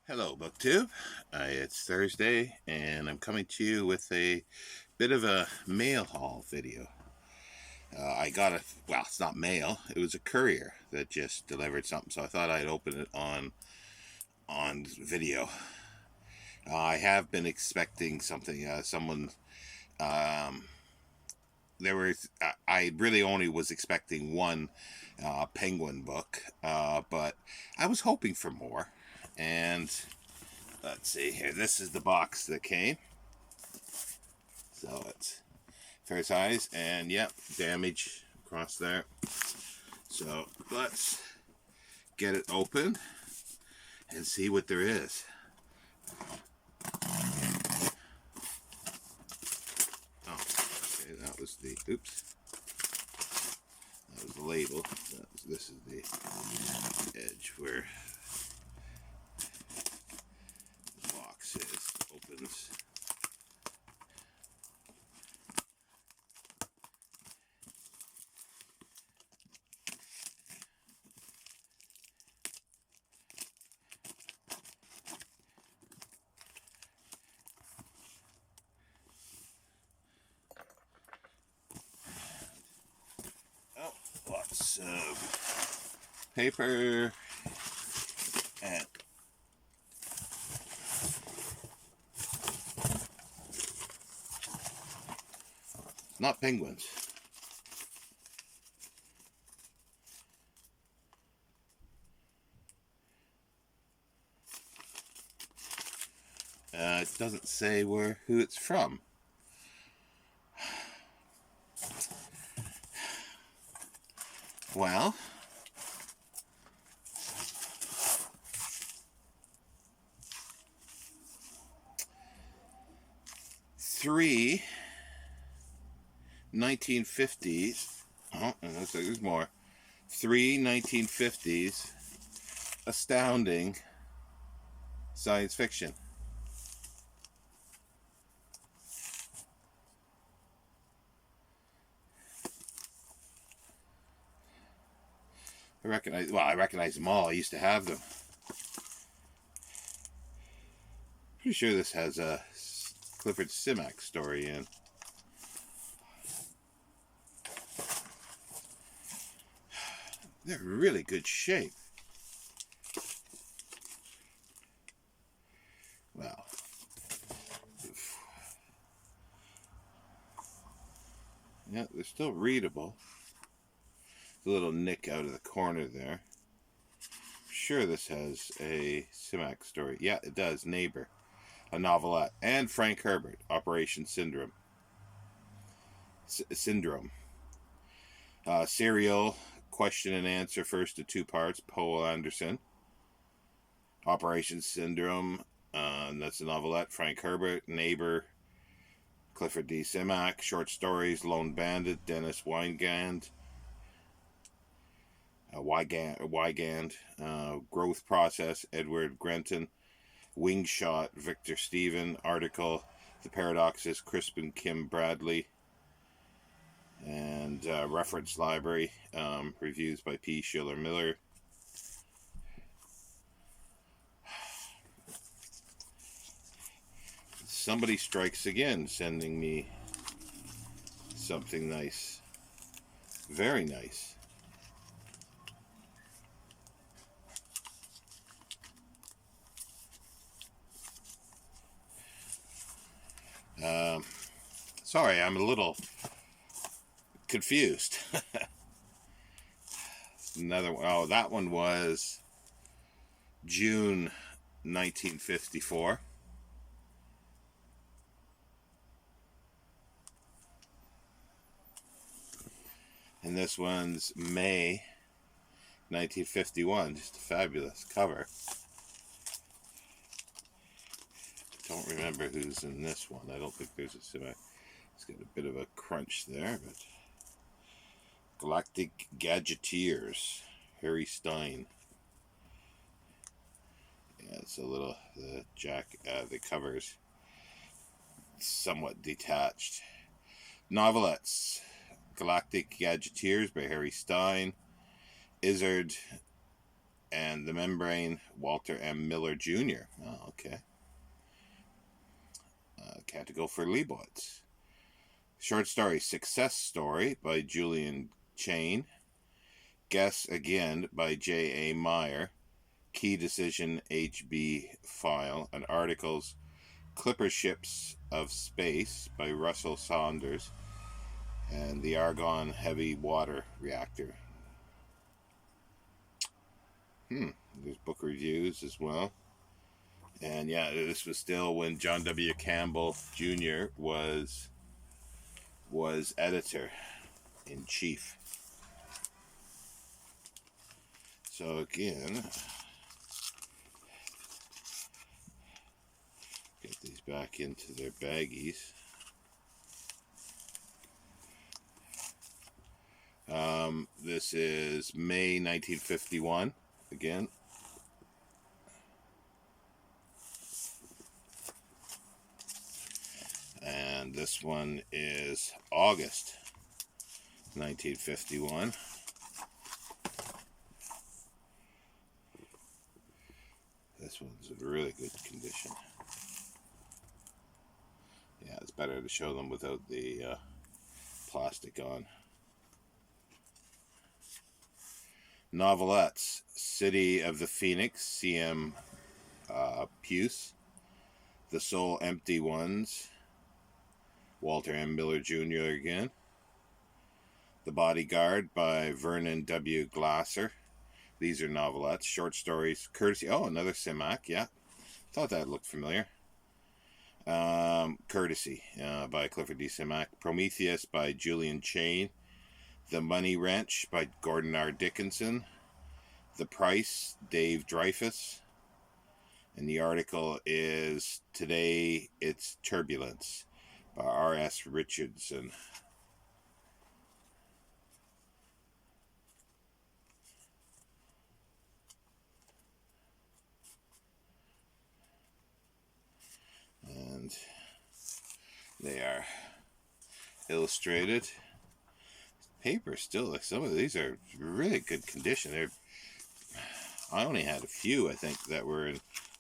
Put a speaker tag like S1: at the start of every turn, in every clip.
S1: Hello, BookTube. It's Thursday, and I'm coming to you with a bit of a mail haul video. I got well, it's not mail, it was a courier that just delivered something, so I thought I'd open it on video. I have been expecting something, um, I really only was expecting one Penguin book, but I was hoping for more, and let's see here. This is the box that came. So it's fair size, and yep, damage across there. So let's get it open and see what there is. Oh, okay, that was the, oops. That was the label. This is the edge where the box is. Opens. Oh, lots of paper and not penguins. It doesn't say who it's from. Well, three 1950s. Oh, and there's more. Three 1950s astounding science fiction. I recognize them all. I used to have them. Pretty sure this has a Clifford Simak story in. They're in really good shape. Well, yeah, they're still readable. A little nick out of the corner there. Sure, this has a Simak story. Yeah, it does. Neighbor, a novelette, and Frank Herbert, Operation Syndrome. Serial question and answer, first of two parts. Poe Anderson. Operation Syndrome. That's a novelette. Frank Herbert. Neighbor, Clifford D. Simak. Short stories. Lone Bandit. Dennis Wygand. Growth Process. Edward Grenton. Wingshot. Victor Stephen. Article. The Paradoxes. Crispin Kim Bradley. And reference library. Reviews by P. Schiller Miller. Somebody strikes again, sending me something nice. Very nice. Sorry, I'm a little confused. Another one. Oh, that one was June 1954. And this one's May 1951. Just a fabulous cover. Don't remember who's in this one. I don't think there's a Simak. It's got a bit of a crunch there, but Galactic Gadgeteers, Harry Stein. Yeah, it's a little the covers somewhat detached. Novelettes: Galactic Gadgeteers by Harry Stein. Izzard and the membrane, Walter M. Miller Jr. Oh, okay. Can't go for Leibowitz. Short story, Success Story by Julian Chain. Guess Again by J.A. Meyer. Key Decision HB File. And articles, Clipper Ships of Space by Russell Saunders. And the Argon Heavy Water Reactor. There's book reviews as well. And yeah, this was still when John W. Campbell Jr. was editor-in-chief. So again, get these back into their baggies. This is May 1951 again. And this one is August 1951. This one's in really good condition. Yeah, it's better to show them without the plastic on. Novelettes, City of the Phoenix, C.M. Puce. The Soul Empty Ones, Walter M. Miller Jr. again. The Bodyguard by Vernon W. Glasser. These are novelettes, short stories, courtesy. Oh, another Simak, yeah. Thought that looked familiar. Courtesy by Clifford D. Simak. Prometheus by Julian Chain. The Money Wrench by Gordon R. Dickinson. The Price, Dave Dreyfus. And the article is Today It's Turbulence by R.S. Richardson. And they are illustrated. Paper still, like some of these are really good condition. I only had a few, I think, that were in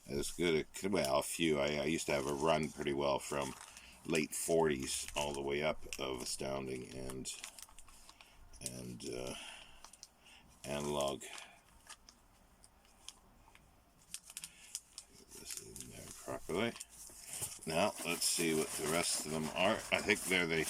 S1: as good well, a few. I used to have a run pretty well from late 40s all the way up of Astounding and Analog. This in there properly. Now let's see what the rest of them are. I think they're the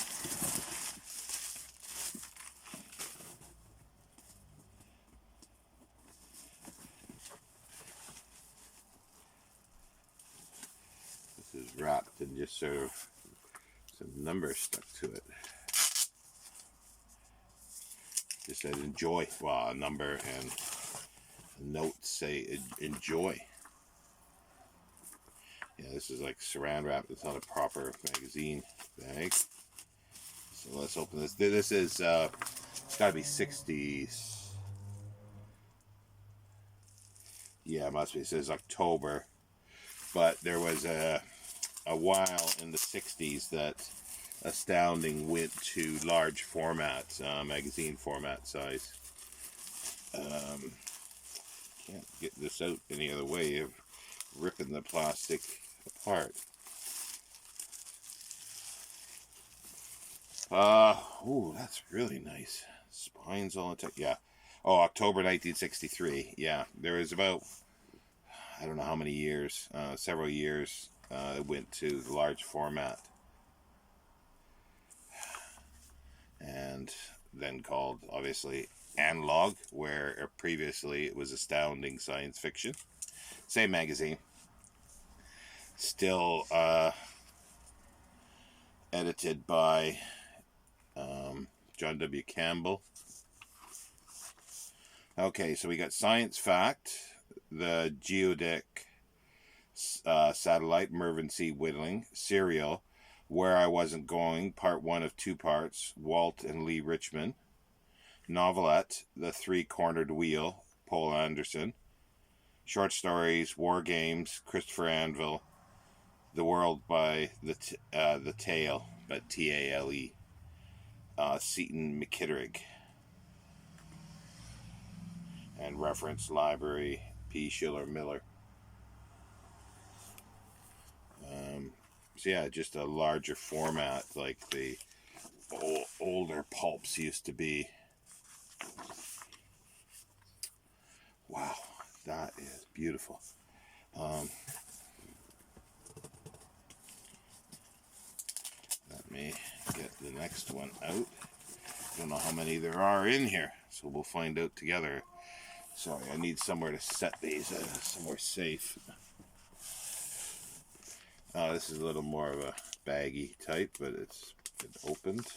S1: this is wrapped and just sort of some numbers stuck to it. Just said enjoy. Well, a number and a note say enjoy. Yeah, this is like saran wrap. It's not a proper magazine bag. So let's open this. This is it's got to be 60s. Yeah, it must be. It says October, but there was a while in the 60s that Astounding went to large format, magazine format size. Can't get this out any other way of ripping the plastic apart. Ooh, that's really nice. Spines all intact. Yeah. Oh, October 1963. Yeah, there was about, I don't know how many years, several years, it went to the large format. And then called, obviously, Analog, where previously it was Astounding Science Fiction. Same magazine. Still edited by John W. Campbell. Okay, so we got Science Fact, the Geodeck Satellite, Mervyn C. Whittling, Serial, Where I Wasn't Going, Part 1 of 2 parts, Walt and Lee Richmond. Novelette, The Three-Cornered Wheel, Paul Anderson. Short stories, War Games, Christopher Anvil. The World by the Tale, but T-A-L-E. Seton McKitterick. and reference library, P. Schiller Miller. So yeah, just a larger format like the older pulps used to be. Wow, that is beautiful. Let me get the next one out. Don't know how many there are in here, so we'll find out together. Sorry, I need somewhere to set these, somewhere safe. This is a little more of a baggy type, but it's been opened.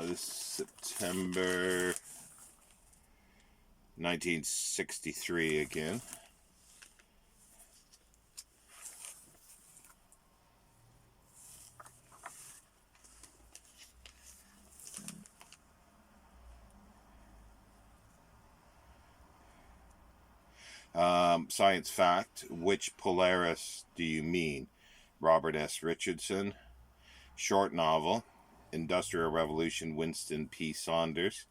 S1: This September 1963 again. Science fact, which Polaris do you mean? Robert S. Richardson. Short novel, Industrial Revolution, Winston P. Saunders.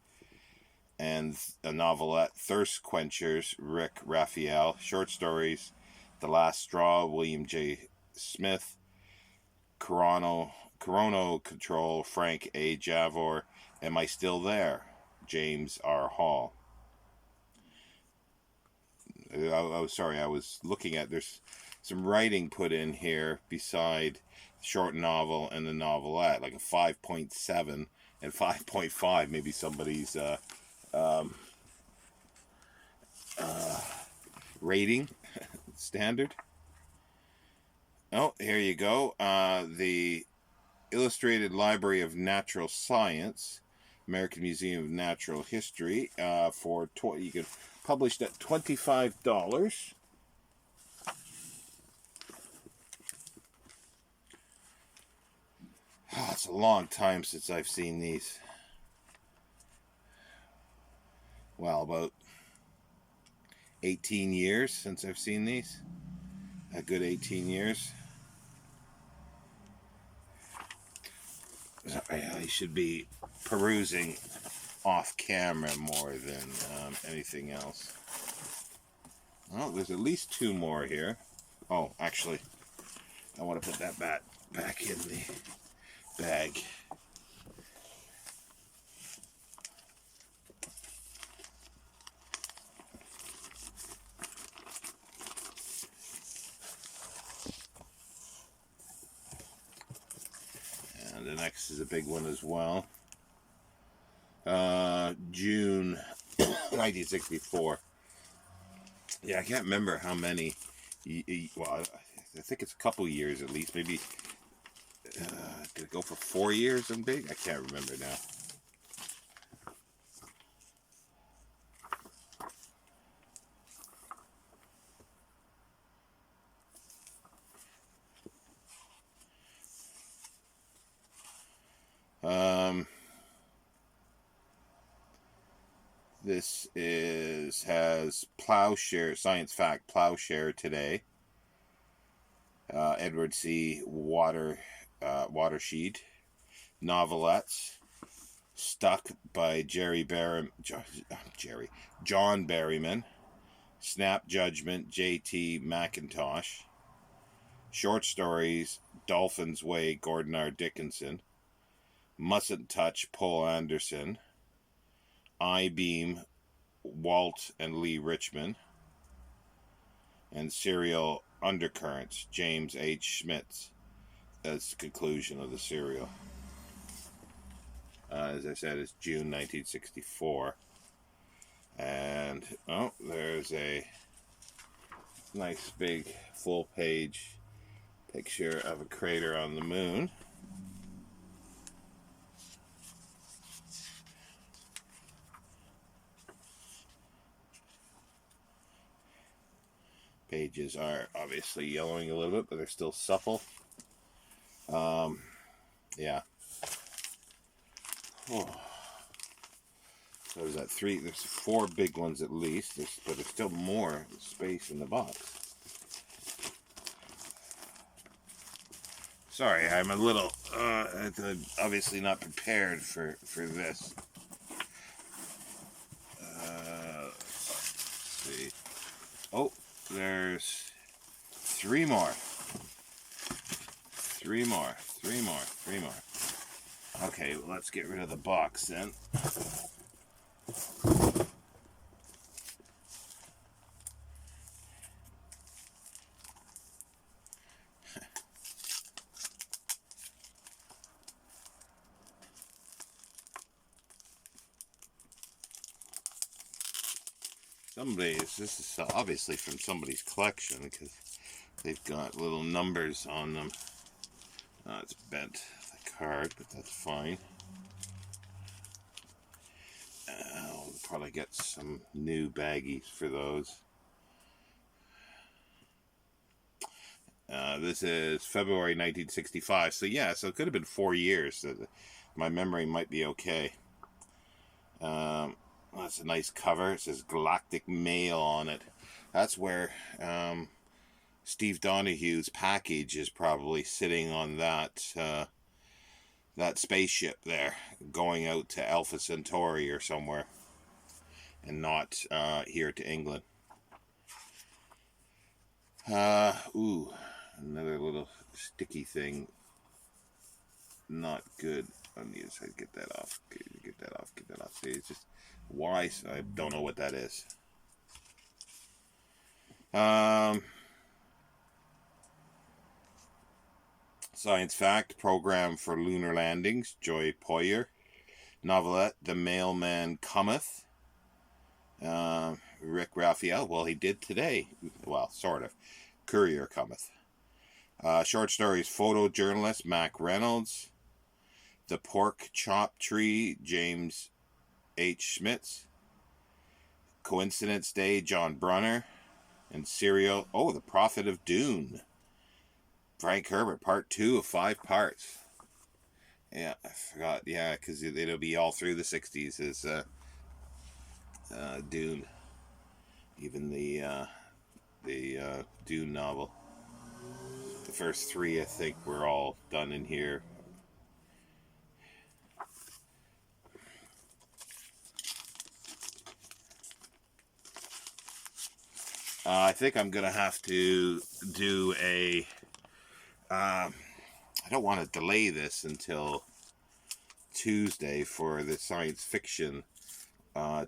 S1: And a novelette, Thirst Quenchers, Rick Raphael. Short stories, The Last Straw, William J. Smith. Coronal Control, Frank A. Javor. Am I Still There? James R. Hall. Sorry, I was looking at, there's some writing put in here beside short novel and the novelette, like a 5.7 and 5.5. Maybe somebody's rating standard. Oh, here you go. The Illustrated Library of Natural Science, American Museum of Natural History, for you can published at $25. Oh, it's a long time since I've seen these. Well, about 18 years since I've seen these. A good 18 years. I should be perusing off camera more than anything else. Well, there's at least two more here. Oh, actually, I want to put that back in the bag. And the next is a big one as well. June 1964. Yeah, I can't remember how many. Well, I think it's a couple years at least. Maybe did it go for 4 years and big? I can't remember now. This has Plowshare, Science Fact, Plowshare Today. Edward C. Watershed. Novelettes. Stuck by John Berryman. Snap Judgment, J.T. McIntosh. Short stories, Dolphin's Way, Gordon R. Dickinson. Mustn't Touch, Paul Anderson. I-Beam, Walt and Lee Richmond. And Serial Undercurrents, James H. Schmitz. That's the conclusion of the serial. As I said, it's June 1964. And, oh, there's a nice big full-page picture of a crater on the moon. Pages are obviously yellowing a little bit, but they're still supple. Yeah. Oh. So there's that three. There's 4 big ones at least, but there's still more space in the box. Sorry, I'm a little obviously not prepared for this. there's three more. Three more. Okay, well, let's get rid of the box then. This is obviously from somebody's collection because they've got little numbers on them. It's bent, the card, but that's fine. I'll probably get some new baggies for those. This is February 1965, so yeah, so it could have been 4 years. So my memory might be okay. That's a nice cover. It says Galactic Mail on it. That's where Steve Donohue's package is probably sitting on that spaceship there, going out to Alpha Centauri or somewhere, and not here to England. Ooh, another little sticky thing. Not good on the inside. Get that off. Get that off. See, it's just why? I don't know what that is. Science fact: program for lunar landings. Joy Poyer. Novelette: The Mailman Cometh. Rick Raphael. Well, he did today. Well, sort of. Courier Cometh. Short stories: photojournalist Mac Reynolds. The Pork Chop Tree, James H. Schmitz. Coincidence Day, John Brunner. And Serial, The Prophet of Dune. Frank Herbert, part 2 of 5 parts. Yeah, I forgot. Yeah, because it'll be all through the 60s is Dune. Even the Dune novel. The first 3, I think, were all done in here. I think I'm going to have to do a... I don't want to delay this until Tuesday for the science fiction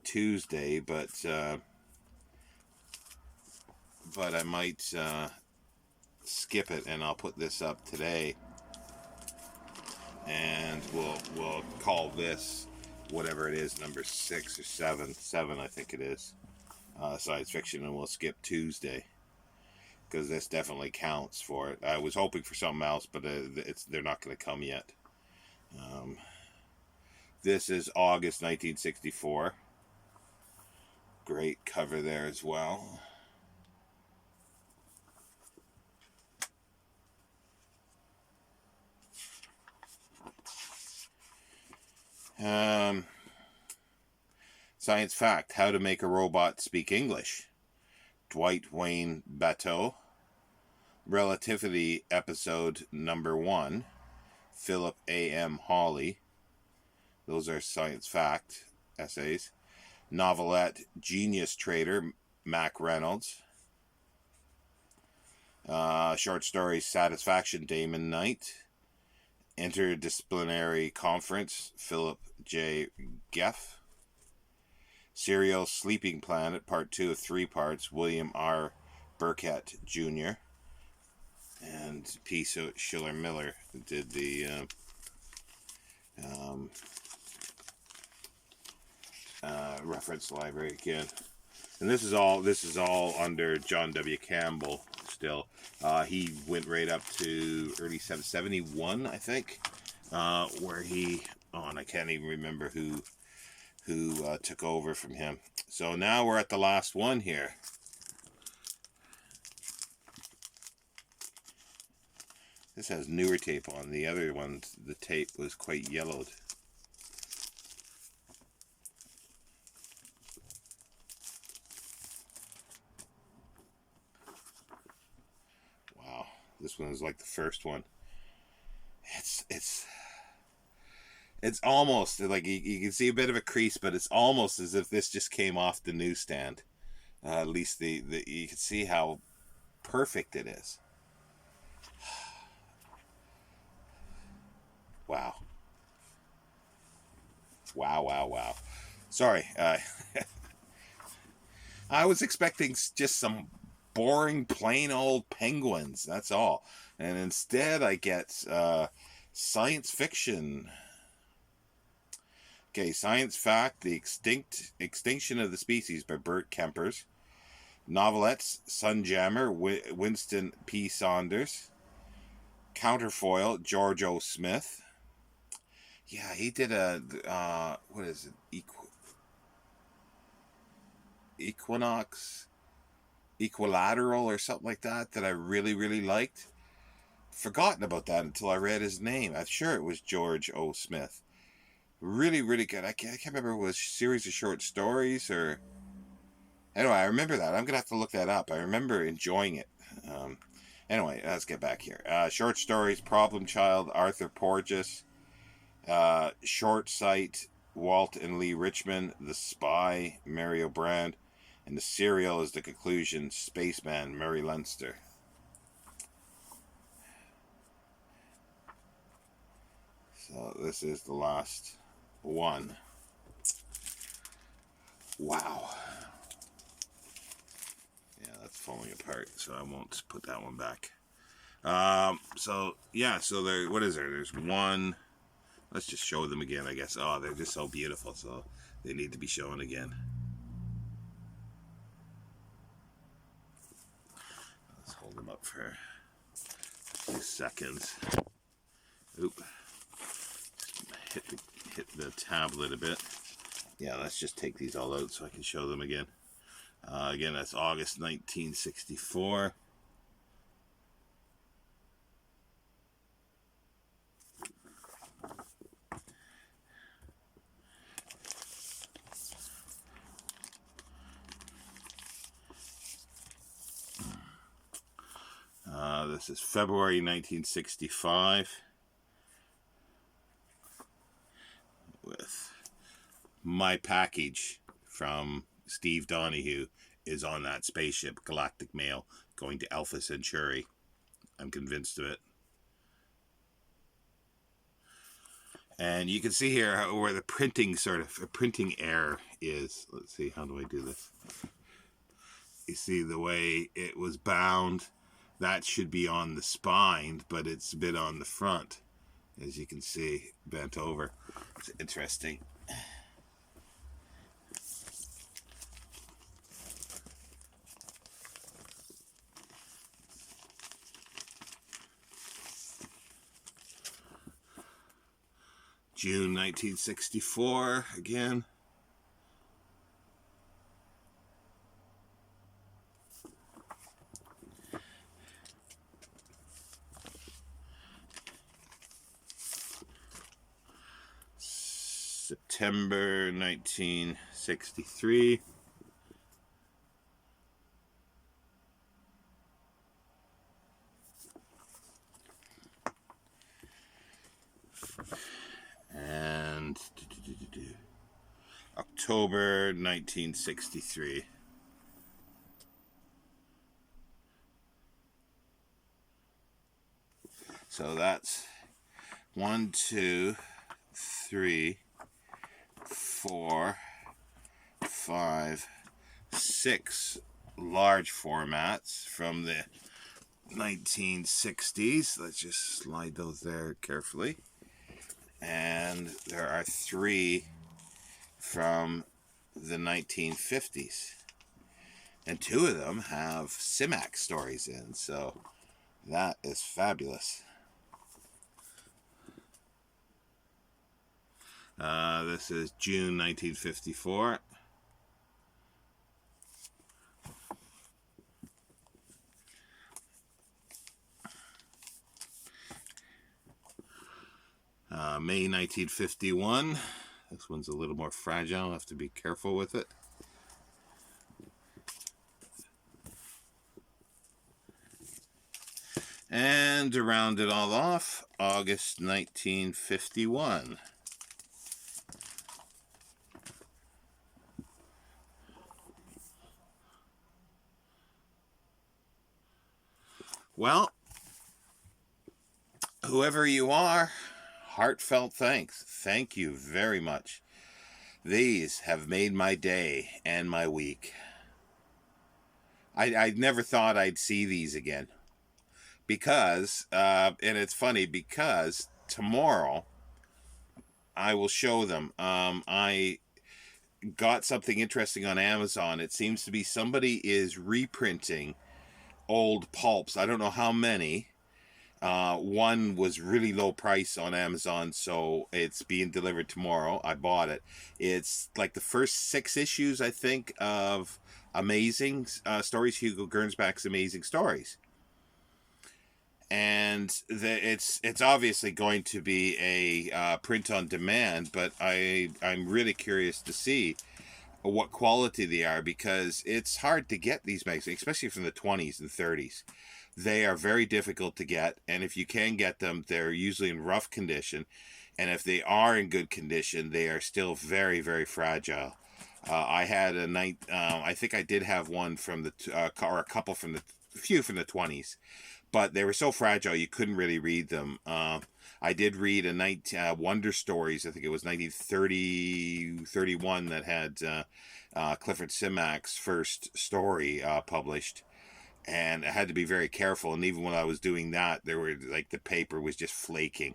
S1: Tuesday, but I might skip it and I'll put this up today, and we'll call this whatever it is, number 6 or 7, I think it is, science fiction, and we'll skip Tuesday because this definitely counts for it. I was hoping for something else, but they're not going to come yet. This is August 1964. Great cover there as well. Science fact: how to make a robot speak English. Dwight Wayne Bateau. Relativity episode number 1. Philip A.M. Hawley. Those are science fact essays. Novelette: Genius Trader, Mac Reynolds. Short story: Satisfaction, Damon Knight. Interdisciplinary Conference, Philip J. Geff. Serial: Sleeping Planet, part 2 of 3 parts, William R. Burkett Jr. And P. Schiller Miller did the reference library again. And this is all under John W. Campbell still. He went right up to early 71, I think, where he, and I can't even remember who took over from him. So now we're at the last one here. This has newer tape on. The other ones, the tape was quite yellowed. Wow, this one is like the first one. It's almost like you can see a bit of a crease, but it's almost as if this just came off the newsstand. At least you can see how perfect it is. Wow. Wow, wow, wow. Sorry, I was expecting just some boring, plain old penguins. That's all. And instead, I get science fiction. Okay, science fact: the extinction of the species by Bert Kempers. Novelettes: Sunjammer, Winston P. Saunders. Counterfoil: George O. Smith. Yeah, he did a what is it? Equinox, Equilateral, or something like that I really, really liked. Forgotten about that until I read his name. I'm sure it was George O. Smith. Really, really good. I can't remember if it was a series of short stories or... Anyway, I remember that. I'm going to have to look that up. I remember enjoying it. Anyway, let's get back here. Short stories: Problem Child, Arthur Porges. Short Sight, Walt and Lee Richmond. The Spy, Mario Brand. And the serial is The Conclusion, Spaceman, Murray Leinster. So this is the last one. Wow. Yeah, that's falling apart, so I won't put that one back. So there, what is there? There's one. Let's just show them again, I guess. Oh, they're just so beautiful, so they need to be shown again. Let's hold them up for a few seconds. Oop. Hit the tablet a bit. Yeah, let's just take these all out so I can show them again. Again, that's August 1964. This is February 1965. With my package from Steve Donahue is on that spaceship, Galactic Mail, going to Alpha Centauri. I'm convinced of it. And you can see here where the printing error is. Let's see, how do I do this? You see the way it was bound. That should be on the spine, but it's a bit on the front. As you can see, bent over. It's interesting. June 1964, again. September 1963. And October 1963. So that's 1, 2, 3, 4, 5, 6 large formats from the 1960s. Let's just slide those there carefully. And there are 3 from the 1950s. And 2 of them have Simak stories in, so that is fabulous. This is June 1954. May 1951. This one's a little more fragile. I'll have to be careful with it. And to round it all off, August 1951. Well, whoever you are, heartfelt thanks. Thank you very much. These have made my day and my week. I never thought I'd see these again. Because, and it's funny, because tomorrow I will show them. I got something interesting on Amazon. It seems to be somebody is reprinting old pulps. I don't know how many. One was really low price on Amazon, so it's being delivered tomorrow. I bought it. It's like the first 6 issues, I think, of Amazing Stories, Hugo Gernsback's Amazing Stories. And it's obviously going to be a print on demand, but I'm really curious to see what quality they are, because it's hard to get these magazines, especially from the 20s and 30s. They are very difficult to get, and if you can get them, they're usually in rough condition, and if they are in good condition, they are still very, very fragile. I had I think I did have one from the or a couple from the few from the 20s, but they were so fragile you couldn't really read them. I did read a Wonder Stories, I think it was 1931, that had Clifford Simak's first story published, and I had to be very careful. And even when I was doing that, there were the paper was just flaking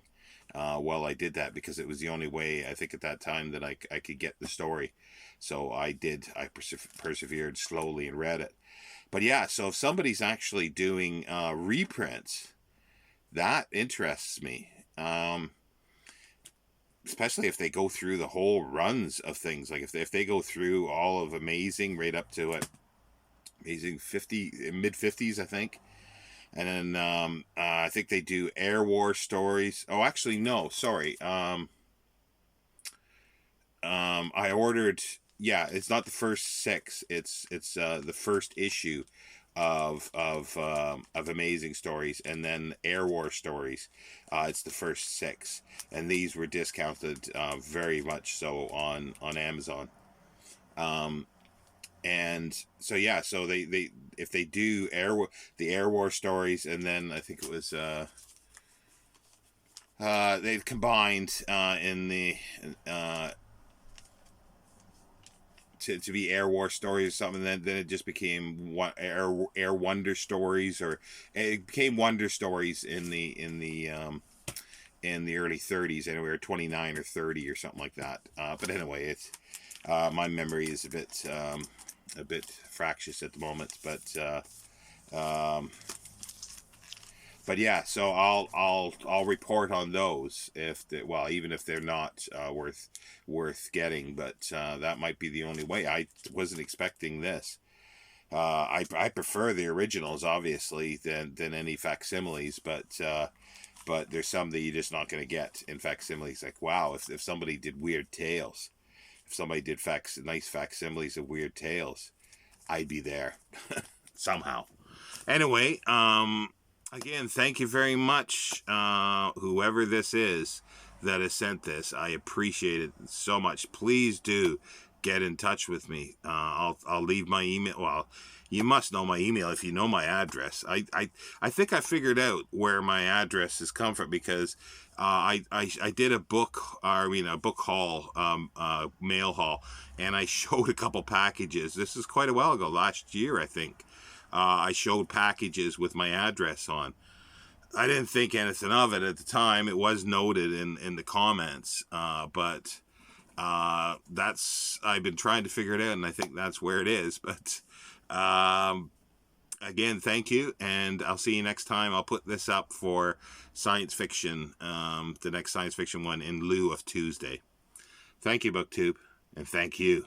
S1: while I did that, because it was the only way, I think at that time, that I could get the story. So I persevered slowly and read it. But yeah, so if somebody's actually doing reprints, that interests me. Especially if they go through the whole runs of things, like if they go through all of Amazing right up to Amazing mid 50s, I think, and then I think they do Air War Stories. Oh, actually, no, sorry. I ordered. Yeah, it's not the first 6. It's the first issue of Amazing Stories, and then Air War Stories. It's the first 6, and these were discounted very much so on Amazon. And so yeah, so they if they do the Air War Stories, and then I think it was they've combined in the to be Air War Stories or something. Then it just became Air Wonder Stories, or it became Wonder Stories in the early 30s, anywhere 29 or 30 or something like that. But anyway, it's my memory is a bit fractious at the moment, but yeah, so I'll report on those even if they're not worth getting, but that might be the only way. I wasn't expecting this. I prefer the originals, obviously, than any facsimiles, but there's some that you're just not going to get in facsimiles. Like, wow, if somebody did Weird Tales, if somebody did nice facsimiles of Weird Tales, I'd be there somehow. Anyway, again, thank you very much, whoever this is that has sent this. I appreciate it so much. Please do get in touch with me. I'll leave my email. Well, you must know my email if you know my address. I think I figured out where my address has come from, because I did a book haul, mail haul, and I showed a couple packages. This is quite a while ago, last year, I think. I showed packages with my address on. I didn't think anything of it at the time. It was noted in the comments, but I've been trying to figure it out, and I think that's where it is. But again, thank you, and I'll see you next time. I'll put this up for science fiction, the next science fiction one, in lieu of Tuesday. Thank you, BookTube, and thank you.